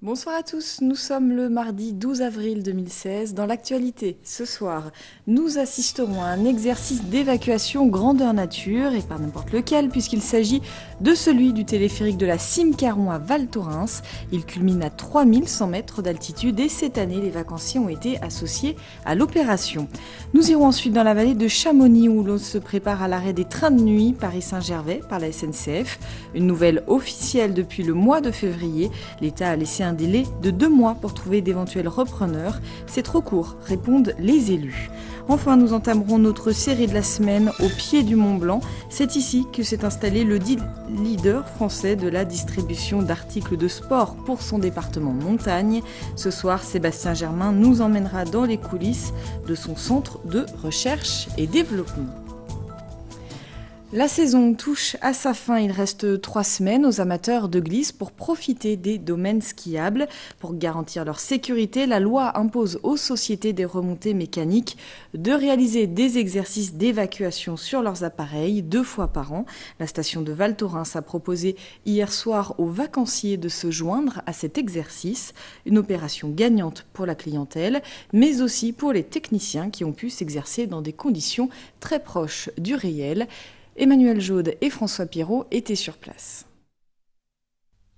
Bonsoir à tous, nous sommes le mardi 12 avril 2016. Dans l'actualité, ce soir, nous assisterons à un exercice d'évacuation grandeur nature, et pas n'importe lequel, puisqu'il s'agit de celui du téléphérique de la Cime-Caron à Val Thorens. Il culmine à 3100 mètres d'altitude et cette année, les vacanciers ont été associés à l'opération. Nous irons ensuite dans la vallée de Chamonix, où l'on se prépare à l'arrêt des trains de nuit Paris-Saint-Gervais par la SNCF. Une nouvelle officielle depuis le mois de février. L'État a laissé un délai de 2 mois pour trouver d'éventuels repreneurs. C'est trop court, répondent les élus. Enfin, nous entamerons notre série de la semaine au pied du Mont Blanc. C'est ici que s'est installé le dit leader français de la distribution d'articles de sport pour son département montagne. Ce soir, Sébastien Germain nous emmènera dans les coulisses de son centre de recherche et développement. La saison touche à sa fin, il reste 3 semaines aux amateurs de glisse pour profiter des domaines skiables. Pour garantir leur sécurité, la loi impose aux sociétés des remontées mécaniques de réaliser des exercices d'évacuation sur leurs appareils 2 fois par an. La station de Val Thorens a proposé hier soir aux vacanciers de se joindre à cet exercice. Une opération gagnante pour la clientèle, mais aussi pour les techniciens qui ont pu s'exercer dans des conditions très proches du réel. Emmanuel Jaude et François Pirot étaient sur place.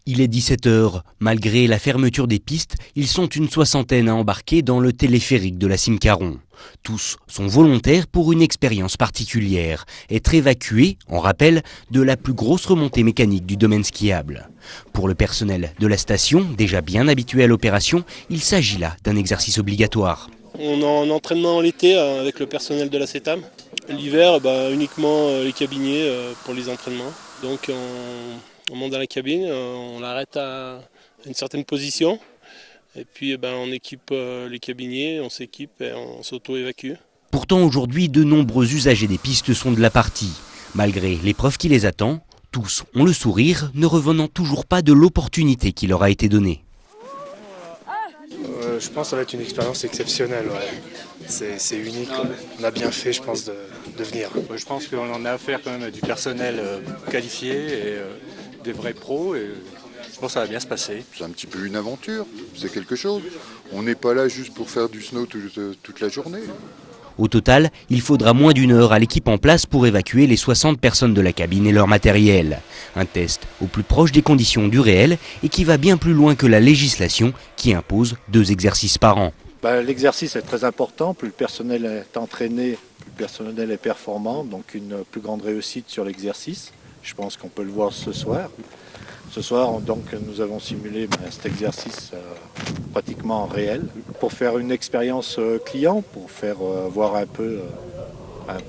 Il est 17h. Malgré la fermeture des pistes, ils sont une soixantaine à embarquer dans le téléphérique de la Cime-Caron. Tous sont volontaires pour une expérience particulière, être évacués, on rappelle, de la plus grosse remontée mécanique du domaine skiable. Pour le personnel de la station, déjà bien habitué à l'opération, il s'agit là d'un exercice obligatoire. On est en entraînement l'été avec le personnel de la CETAM. L'hiver, uniquement les cabiniers pour les entraînements. Donc on monte dans la cabine, on l'arrête à une certaine position. Et puis on équipe les cabiniers, on s'équipe et on s'auto-évacue. Pourtant aujourd'hui, de nombreux usagers des pistes sont de la partie. Malgré l'épreuve qui les attend, tous ont le sourire, ne revenant toujours pas de l'opportunité qui leur a été donnée. Je pense que ça va être une expérience exceptionnelle. Ouais. C'est unique. On a bien fait, je pense, de venir. Je pense qu'on en a affaire quand même à du personnel qualifié et des vrais pros. Et je pense que ça va bien se passer. C'est un petit peu une aventure, c'est quelque chose. On n'est pas là juste pour faire du snow toute la journée. Au total, il faudra moins d'1 heure à l'équipe en place pour évacuer les 60 personnes de la cabine et leur matériel. Un test au plus proche des conditions du réel et qui va bien plus loin que la législation qui impose 2 exercices par an. L'exercice est très important, plus le personnel est entraîné, plus le personnel est performant, donc une plus grande réussite sur l'exercice. Je pense qu'on peut le voir ce soir. Ce soir, donc, nous avons simulé cet exercice pratiquement réel pour faire une expérience client, pour faire voir un peu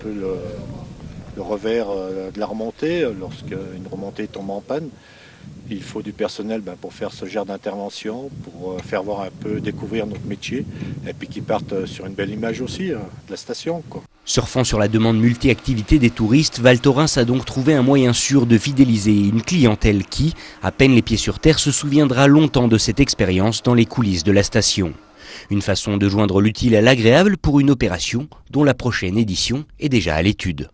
le revers de la remontée. Lorsqu'une remontée tombe en panne, il faut du personnel pour faire ce genre d'intervention, pour faire voir un peu, découvrir notre métier, et puis qu'ils partent sur une belle image aussi de la station, quoi. Surfant sur la demande multi-activité des touristes, Val Thorens a donc trouvé un moyen sûr de fidéliser une clientèle qui, à peine les pieds sur terre, se souviendra longtemps de cette expérience dans les coulisses de la station. Une façon de joindre l'utile à l'agréable pour une opération dont la prochaine édition est déjà à l'étude.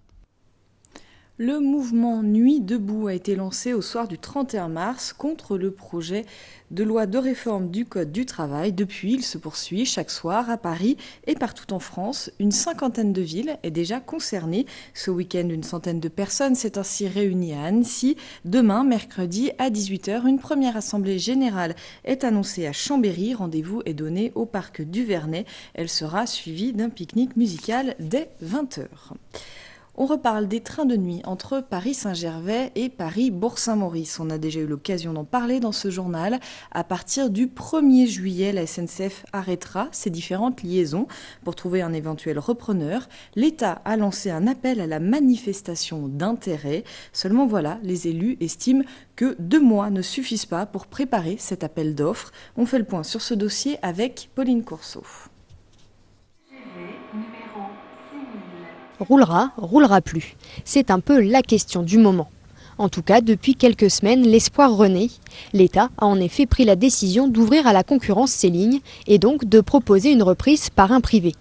Le mouvement Nuit debout a été lancé au soir du 31 mars contre le projet de loi de réforme du Code du travail. Depuis, il se poursuit chaque soir à Paris et partout en France. Une 50aine de villes est déjà concernée. Ce week-end, une centaine de personnes s'est ainsi réunie à Annecy. Demain, mercredi, à 18h, une première assemblée générale est annoncée à Chambéry. Rendez-vous est donné au parc du Vernet. Elle sera suivie d'un pique-nique musical dès 20h. On reparle des trains de nuit entre Paris-Saint-Gervais et Paris-Bourg-Saint-Maurice. On a déjà eu l'occasion d'en parler dans ce journal. À partir du 1er juillet, la SNCF arrêtera ces différentes liaisons. Pour trouver un éventuel repreneur, l'État a lancé un appel à la manifestation d'intérêt. Seulement voilà, les élus estiment que 2 mois ne suffisent pas pour préparer cet appel d'offres. On fait le point sur ce dossier avec Pauline Courceau. Roulera, roulera plus. C'est un peu la question du moment. En tout cas, depuis quelques semaines, l'espoir renaît. L'État a en effet pris la décision d'ouvrir à la concurrence ces lignes et donc de proposer une reprise par un privé.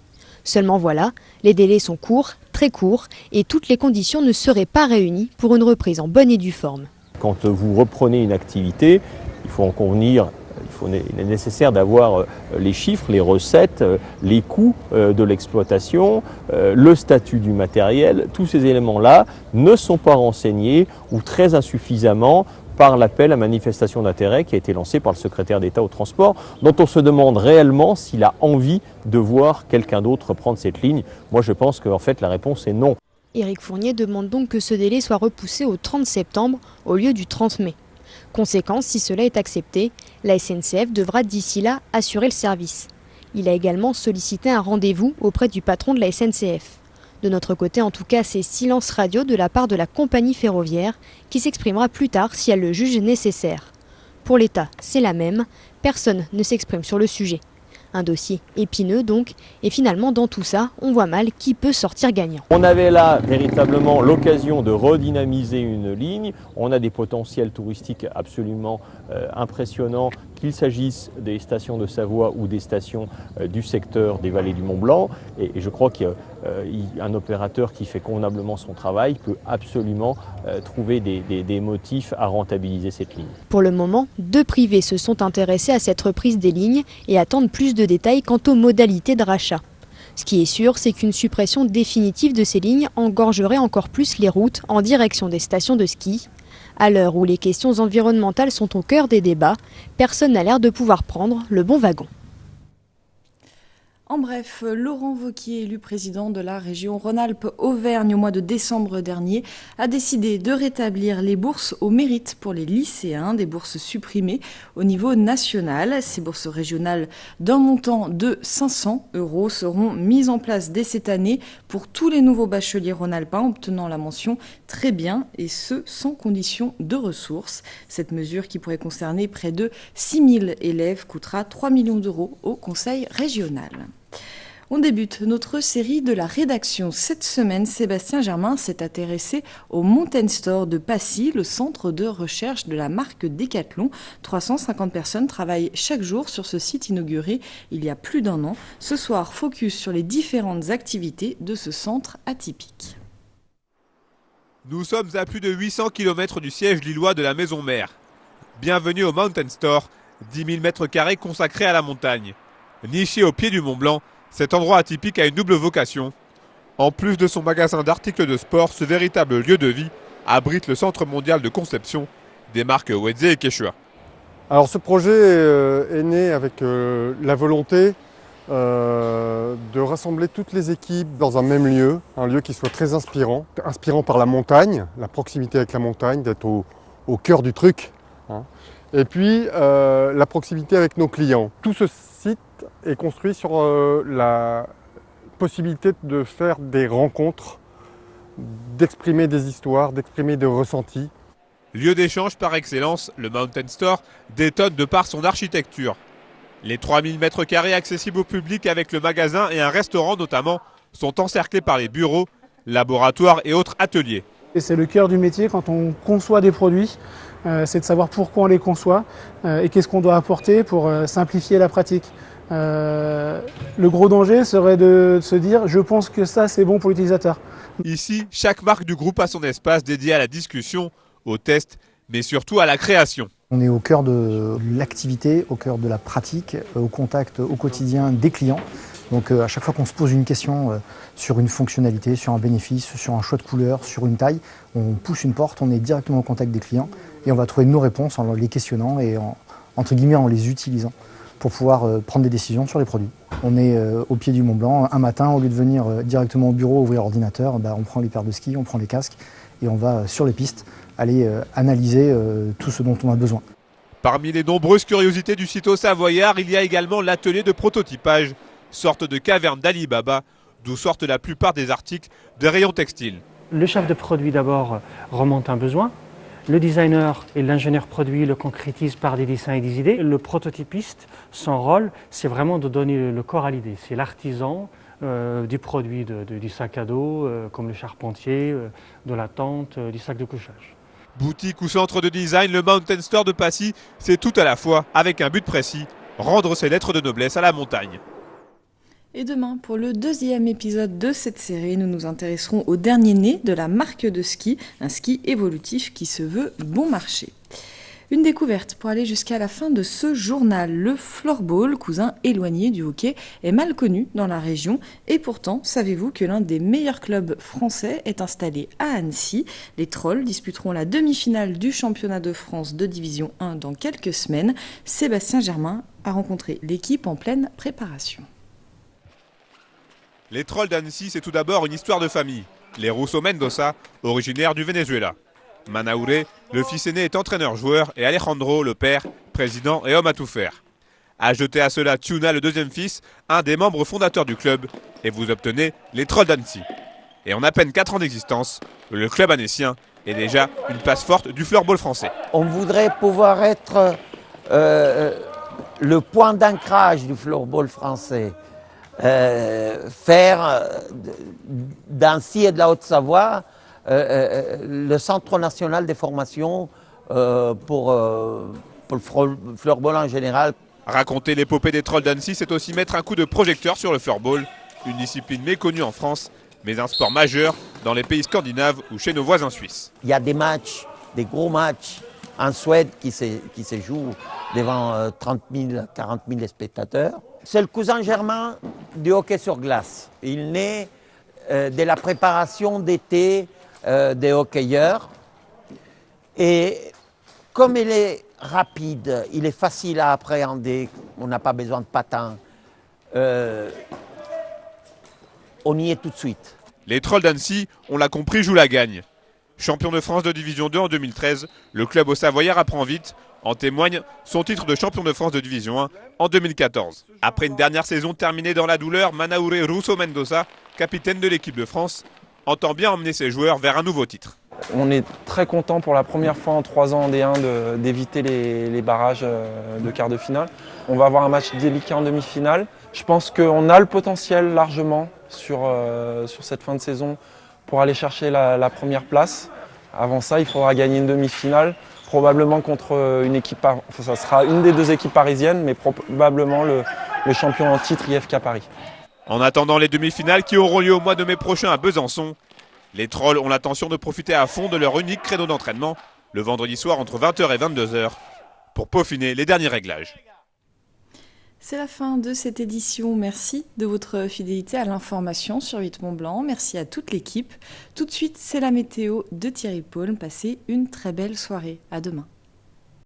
Seulement voilà, les délais sont courts, très courts, et toutes les conditions ne seraient pas réunies pour une reprise en bonne et due forme. Quand vous reprenez une activité, il faut en convenir, il il est nécessaire d'avoir les chiffres, les recettes, les coûts de l'exploitation, le statut du matériel. Tous ces éléments-là ne sont pas renseignés ou très insuffisamment par l'appel à manifestation d'intérêt qui a été lancé par le secrétaire d'État au transport, dont on se demande réellement s'il a envie de voir quelqu'un d'autre prendre cette ligne. Moi, je pense qu'en fait, la réponse est non. Éric Fournier demande donc que ce délai soit repoussé au 30 septembre au lieu du 30 mai. Conséquence, si cela est accepté, la SNCF devra d'ici là assurer le service. Il a également sollicité un rendez-vous auprès du patron de la SNCF. De notre côté, en tout cas, c'est silence radio de la part de la compagnie ferroviaire qui s'exprimera plus tard si elle le juge nécessaire. Pour l'État, c'est la même, personne ne s'exprime sur le sujet. Un dossier épineux donc, et finalement dans tout ça, on voit mal qui peut sortir gagnant. On avait là véritablement l'occasion de redynamiser une ligne. On a des potentiels touristiques absolument impressionnants, qu'il s'agisse des stations de Savoie ou des stations du secteur des vallées du Mont-Blanc. Et je crois qu'un opérateur qui fait convenablement son travail peut absolument trouver des motifs à rentabiliser cette ligne. Pour le moment, 2 privés se sont intéressés à cette reprise des lignes et attendent plus de détails quant aux modalités de rachat. Ce qui est sûr, c'est qu'une suppression définitive de ces lignes engorgerait encore plus les routes en direction des stations de ski. À l'heure où les questions environnementales sont au cœur des débats, personne n'a l'air de pouvoir prendre le bon wagon. En bref, Laurent Wauquiez, élu président de la région Rhône-Alpes-Auvergne au mois de décembre dernier, a décidé de rétablir les bourses au mérite pour les lycéens, des bourses supprimées au niveau national. Ces bourses régionales d'un montant de 500 € seront mises en place dès cette année pour tous les nouveaux bacheliers rhône-alpins obtenant la mention « Très bien » et ce, sans condition de ressources. Cette mesure qui pourrait concerner près de 6000 élèves coûtera 3 millions d'euros au Conseil régional. On débute notre série de la rédaction. Cette semaine, Sébastien Germain s'est intéressé au Mountain Store de Passy, le centre de recherche de la marque Decathlon. 350 personnes travaillent chaque jour sur ce site inauguré il y a plus d'1 an. Ce soir, focus sur les différentes activités de ce centre atypique. Nous sommes à plus de 800 km du siège lillois de la Maison Mère. Bienvenue au Mountain Store, 10 000 m² consacrés à la montagne. Niché au pied du Mont Blanc, cet endroit atypique a une double vocation. En plus de son magasin d'articles de sport, ce véritable lieu de vie abrite le centre mondial de conception des marques Wedze et Quechua. Alors ce projet est né avec la volonté de rassembler toutes les équipes dans un même lieu, un lieu qui soit très inspirant par la montagne, la proximité avec la montagne, d'être au cœur du truc. Et puis la proximité avec nos clients. Tout ce site est construit sur la possibilité de faire des rencontres, d'exprimer des histoires, d'exprimer des ressentis. Lieu d'échange par excellence, le Mountain Store détonne de par son architecture. Les 3000 m² accessibles au public avec le magasin et un restaurant notamment sont encerclés par les bureaux, laboratoires et autres ateliers. Et c'est le cœur du métier quand on conçoit des produits, c'est de savoir pourquoi on les conçoit et qu'est-ce qu'on doit apporter pour simplifier la pratique. Le gros danger serait de se dire je pense que ça c'est bon pour l'utilisateur. Ici, chaque marque du groupe a son espace dédié à la discussion, au test, mais surtout à la création. On est au cœur de l'activité, au cœur de la pratique, au contact au quotidien des clients. Donc à chaque fois qu'on se pose une question sur une fonctionnalité, sur un bénéfice, sur un choix de couleur, sur une taille, on pousse une porte, on est directement au contact des clients et on va trouver nos réponses en les questionnant et entre guillemets en les utilisant pour pouvoir prendre des décisions sur les produits. On est au pied du Mont Blanc, un matin, au lieu de venir directement au bureau ouvrir l'ordinateur, on prend les paires de ski, on prend les casques et on va sur les pistes aller analyser tout ce dont on a besoin. Parmi les nombreuses curiosités du site savoyard, il y a également l'atelier de prototypage, sorte de caverne d'Ali Baba, d'où sortent la plupart des articles des rayons textiles. Le chef de produit d'abord remonte un besoin. Le designer et l'ingénieur produit le concrétisent par des dessins et des idées. Le prototypiste, son rôle, c'est vraiment de donner le corps à l'idée. C'est l'artisan du produit du sac à dos, comme le charpentier, de la tente, du sac de couchage. Boutique ou centre de design, le Mountain Store de Passy, c'est tout à la fois, avec un but précis, rendre ses lettres de noblesse à la montagne. Et demain, pour le 2e épisode de cette série, nous nous intéresserons au dernier né de la marque de ski, un ski évolutif qui se veut bon marché. Une découverte pour aller jusqu'à la fin de ce journal. Le floorball, cousin éloigné du hockey, est mal connu dans la région. Et pourtant, savez-vous que l'un des meilleurs clubs français est installé à Annecy? Les Trolls disputeront la demi-finale du championnat de France de Division 1 dans quelques semaines. Sébastien Germain a rencontré l'équipe en pleine préparation. Les Trolls d'Annecy, c'est tout d'abord une histoire de famille. Les Russo Mendoza, originaires du Venezuela. Manaure, le fils aîné, est entraîneur-joueur et Alejandro, le père, président et homme à tout faire. Ajoutez à cela Tuna, le deuxième fils, un des membres fondateurs du club, et vous obtenez les Trolls d'Annecy. Et en à peine 4 ans d'existence, le club annécien est déjà une place forte du floorball français. On voudrait pouvoir être le point d'ancrage du floorball français. Faire d'Annecy et de la Haute-Savoie le centre national des formations pour le floorball en général. Raconter l'épopée des Trolls d'Annecy, c'est aussi mettre un coup de projecteur sur le floorball, une discipline méconnue en France, mais un sport majeur dans les pays scandinaves ou chez nos voisins suisses. Il y a des matchs, des gros matchs en Suède qui se jouent devant 30 000, 40 000 spectateurs. C'est le cousin germain du hockey sur glace. Il naît de la préparation d'été des hockeyeurs. Et comme il est rapide, il est facile à appréhender, on n'a pas besoin de patins, on y est tout de suite. Les Trolls d'Annecy, on l'a compris, jouent la gagne. Champion de France de Division 2 en 2013, le club au Savoyard apprend vite. En témoigne son titre de champion de France de Division 1 en 2014. Après une dernière saison terminée dans la douleur, Manaure Russo Mendoza, capitaine de l'équipe de France, entend bien emmener ses joueurs vers un nouveau titre. On est très content pour la première fois en 3 ans en D1 d'éviter les barrages de quart de finale. On va avoir un match délicat en demi-finale. Je pense qu'on a le potentiel largement sur cette fin de saison pour aller chercher la première place. Avant ça, il faudra gagner une demi-finale, probablement contre une équipe, enfin, ça sera une des 2 équipes parisiennes, mais probablement le champion en titre IFK Paris. En attendant les demi-finales qui auront lieu au mois de mai prochain à Besançon, les Trolls ont l'intention de profiter à fond de leur unique créneau d'entraînement, le vendredi soir entre 20h et 22h, pour peaufiner les derniers réglages. C'est la fin de cette édition. Merci de votre fidélité à l'information sur 8 Mont-Blanc. Merci à toute l'équipe. Tout de suite, c'est la météo de Thierry Paul. Passez une très belle soirée. À demain.